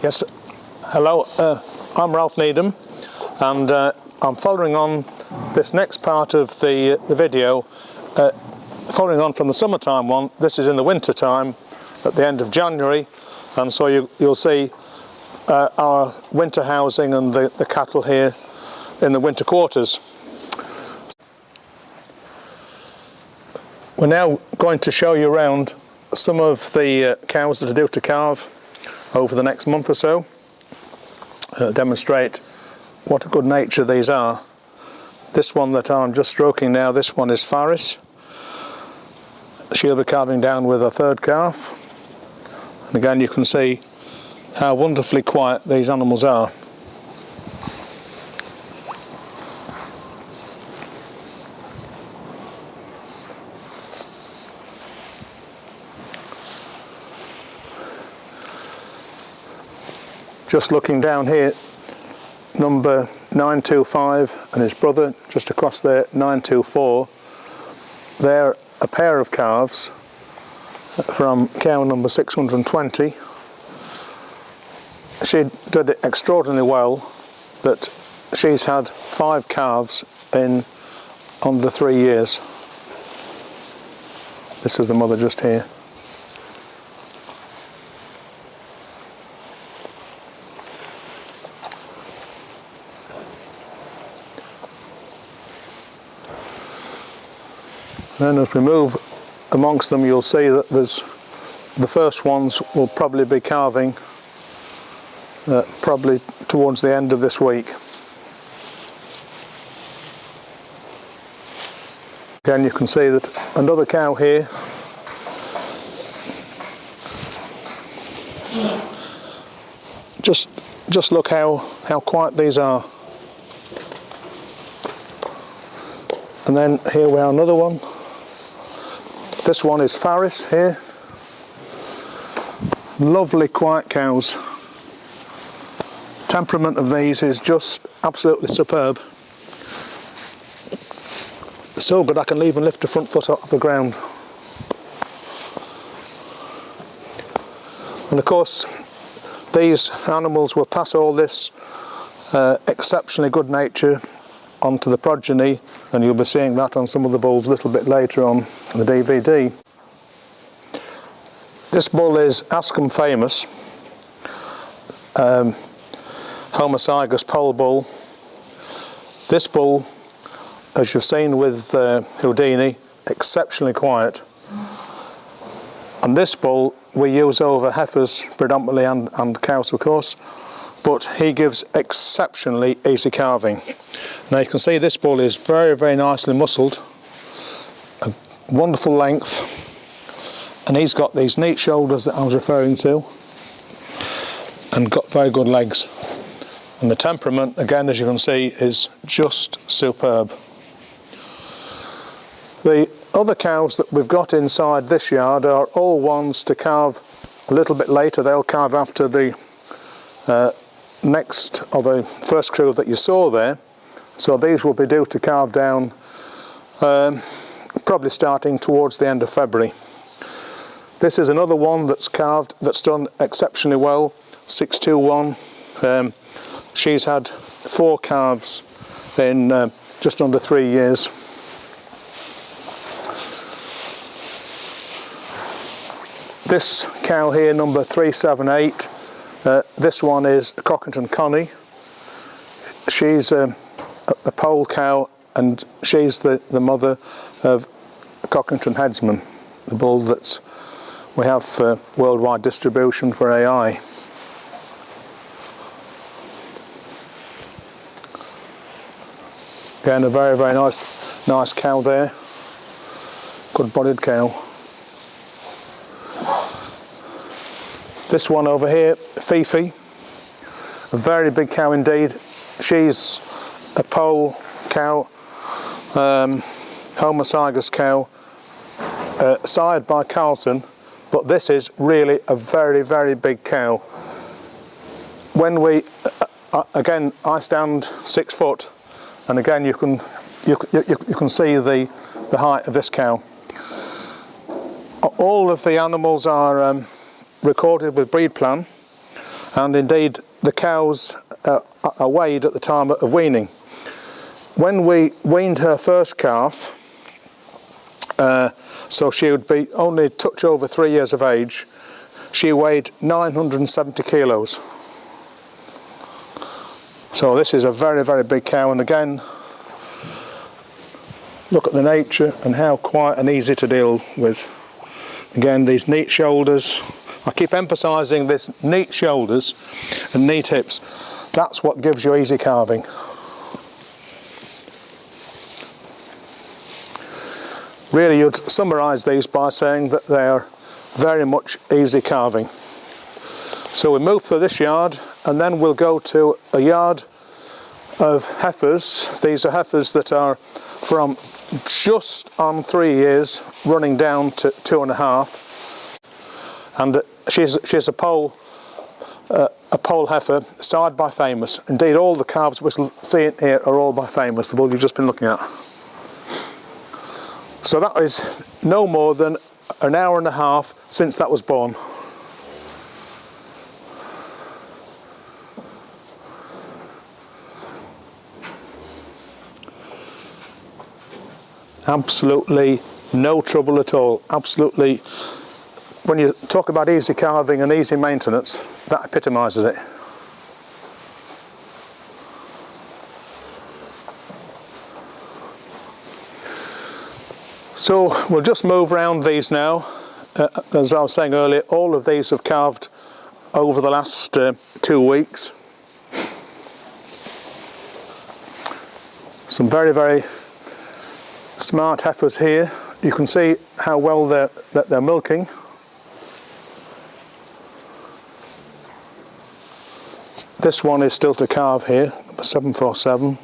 Yes, hello, I'm Ralph Needham, and I'm following on this next part of the video, following on from the summertime one. This is in the winter time at the end of January, and so you'll see our winter housing and the cattle here in the winter quarters. We're now going to show you around some of the cows that are due to calve over the next month or so, demonstrate what a good nature these are. This one that I'm just stroking now, this one is Faris. She'll be calving down with a third calf, and again you can see how wonderfully quiet these animals are. Just looking down here, number 925 and his brother just across there, 924. They're a pair of calves from cow number 620. She did it extraordinarily well, but she's had 5 calves in under 3 years. This is the mother just here. Then as we move amongst them, you'll see that the first ones will probably be calving probably towards the end of this week. Again you can see that another cow here, just look how quiet these are. And then here we are, another one. This one is Faris here. Lovely quiet cows. Temperament of these is just absolutely superb. So good I can even lift the front foot off the ground. And of course these animals will pass all this exceptionally good nature onto the progeny, and you'll be seeing that on some of the bulls a little bit later on the DVD. This bull is Ascombe famous, homozygous pole bull. This bull, as you've seen with Houdini, exceptionally quiet. And this bull we use over heifers predominantly and cows of course, but he gives exceptionally easy calving. Now you can see this bull is very, very nicely muscled, a wonderful length, and he's got these neat shoulders that I was referring to, and got very good legs. And the temperament, again, as you can see, is just superb. The other cows that we've got inside this yard are all ones to calve a little bit later. They'll calve after the next, or the first crew that you saw there. So these will be due to calve down probably starting towards the end of February. This is another one that's calved, that's done exceptionally well, 621. She's had 4 calves in just under 3 years. This cow here, number 378, this one is Cockington Connie. She's a pole cow, and she's the mother of Cockington Headsman, the bull that we have for worldwide distribution for AI. Again, a very, very nice cow there, good bodied cow. This one over here, Fifi, a very big cow indeed. She's a pole cow, homozygous cow, sired by Carlton, but this is really a very, very big cow. When we, again, I stand 6 foot, and again you can see the height of this cow. All of the animals are recorded with breed plan, and indeed the cows are weighed at the time of weaning. When we weaned her first calf, so she would be only a touch over 3 years of age, she weighed 970 kilos. So this is a very, very big cow, and again, look at the nature and how quiet and easy to deal with. Again, these neat shoulders. I keep emphasising this, neat shoulders and neat hips. That's what gives you easy calving. Really, you'd summarise these by saying that they are very much easy calving. So we move through this yard, and then we'll go to a yard of heifers. These are heifers that are from just on 3 years, running down to 2.5, and she's a pole heifer, side by famous. Indeed, all the calves we're seeing here are all by famous, the bull you've just been looking at. So that is no more than an hour and a half since that was born. Absolutely no trouble at all. Absolutely, when you talk about easy calving and easy maintenance, that epitomises it. So we'll just move around these now. As I was saying earlier, all of these have calved over the last 2 weeks. Some very, very smart heifers here. You can see how well they're milking. This one is still to calve here, 747.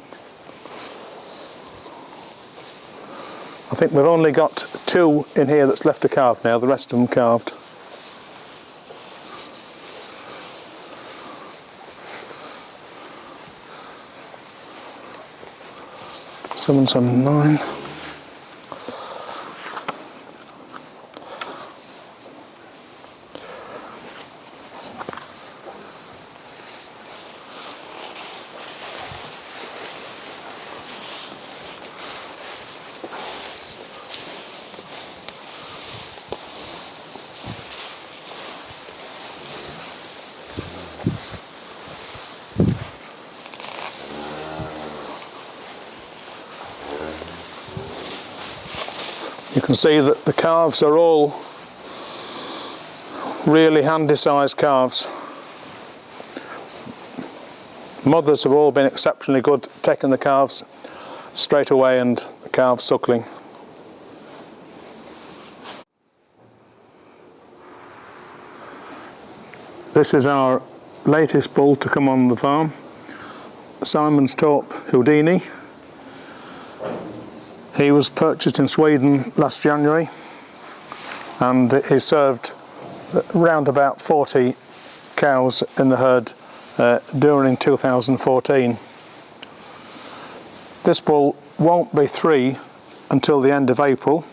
I think we've only got 2 in here that's left to calve now, the rest of them calved. Seven, 7, 9. You can see that the calves are all really handy sized calves. Mothers have all been exceptionally good, taking the calves straight away and the calves suckling. This is our latest bull to come on the farm, Simon's-Torp Houdini. He was purchased in Sweden last January, and he served around about 40 cows in the herd during 2014. This bull won't be 3 until the end of April,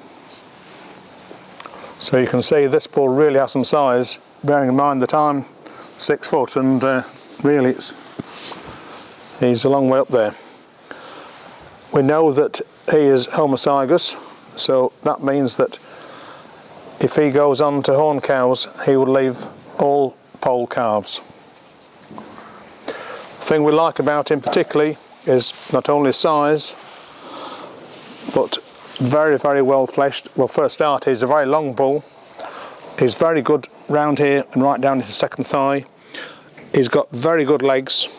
so you can see this bull really has some size, bearing in mind that I'm 6 foot, and really he's a long way up there. We know that he is homozygous, so that means that if he goes on to horn cows, he will leave all pole calves. The thing we like about him particularly is not only size, but very, very well fleshed. Well, for a start, he's a very long bull. He's very good round here and right down his second thigh. He's got very good legs.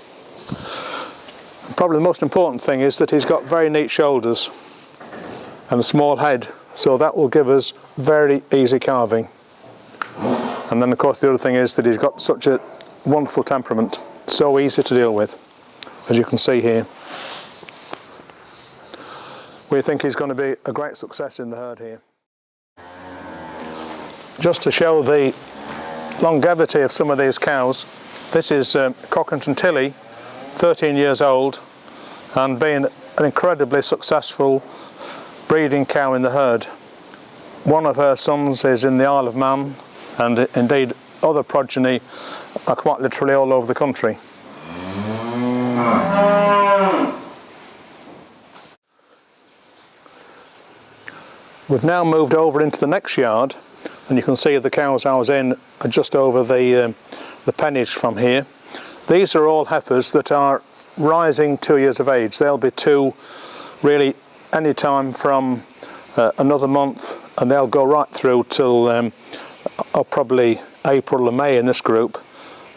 Probably the most important thing is that he's got very neat shoulders and a small head, so that will give us very easy calving. And then of course the other thing is that he's got such a wonderful temperament, so easy to deal with, as you can see here. We think he's going to be a great success in the herd here. Just to show the longevity of some of these cows, this is Cockington Tilly, 13 years old, and being an incredibly successful breeding cow in the herd. One of her sons is in the Isle of Man, and indeed other progeny are quite literally all over the country. We've now moved over into the next yard, and you can see the cows I was in are just over the pennage from here. These are all heifers that are rising 2 years of age. They'll be 2 really any time from another month, and they'll go right through till probably April or May in this group,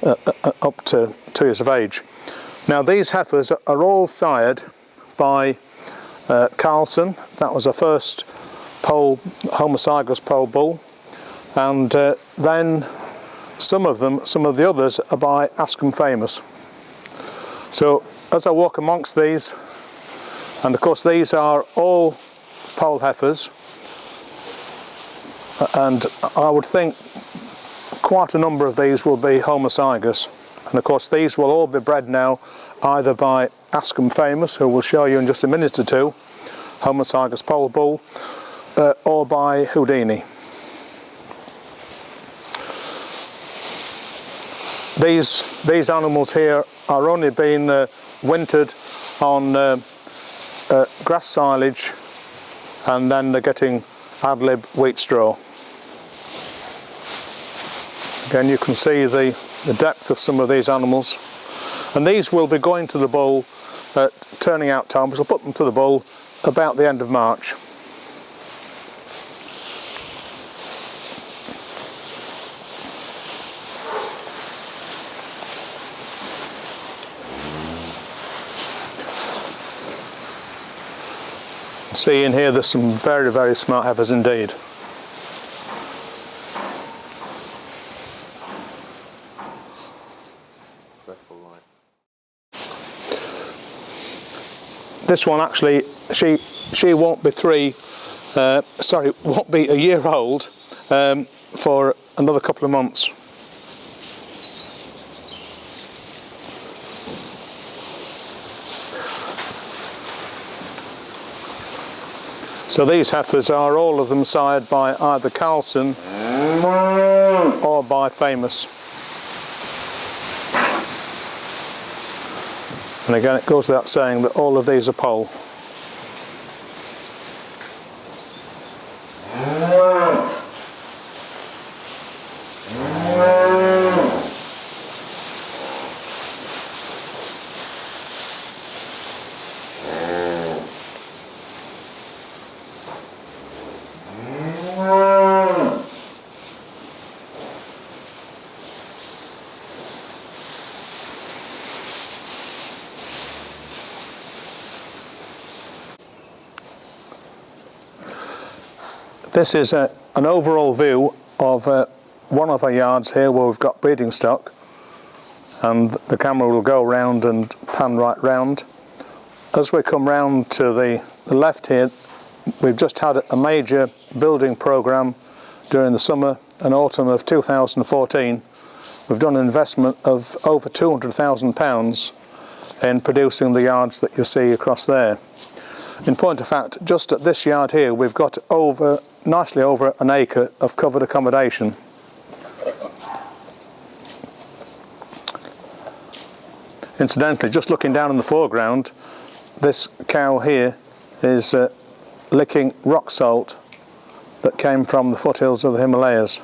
up to 2 years of age. Now these heifers are all sired by Carlson. That was our first homozygous pole bull, and then some of the others are by Askham Famous. So as I walk amongst these, and of course these are all pole heifers, and I would think quite a number of these will be homozygous, and of course these will all be bred now either by Askham Famous, who we'll show you in just a minute or two, homozygous pole bull, or by Houdini. These animals here are only being wintered on grass silage, and then they're getting ad lib wheat straw. Again, you can see the depth of some of these animals, and these will be going to the bull at turning out time. We'll put them to the bull about the end of March. See in here there's some very, very smart heifers indeed. This one actually, she won't be won't be a year old for another couple of months. So these heifers are all of them sired by either Carlson or by Famous. And again, it goes without saying that all of these are pole. This is an overall view of one of our yards here where we've got breeding stock, and the camera will go round and pan right round. As we come round to the left here, we've just had a major building programme during the summer and autumn of 2014. We've done an investment of over £200,000 in producing the yards that you see across there. In point of fact, just at this yard here we've got nicely over an acre of covered accommodation. Incidentally, just looking down in the foreground, this cow here is licking rock salt that came from the foothills of the Himalayas.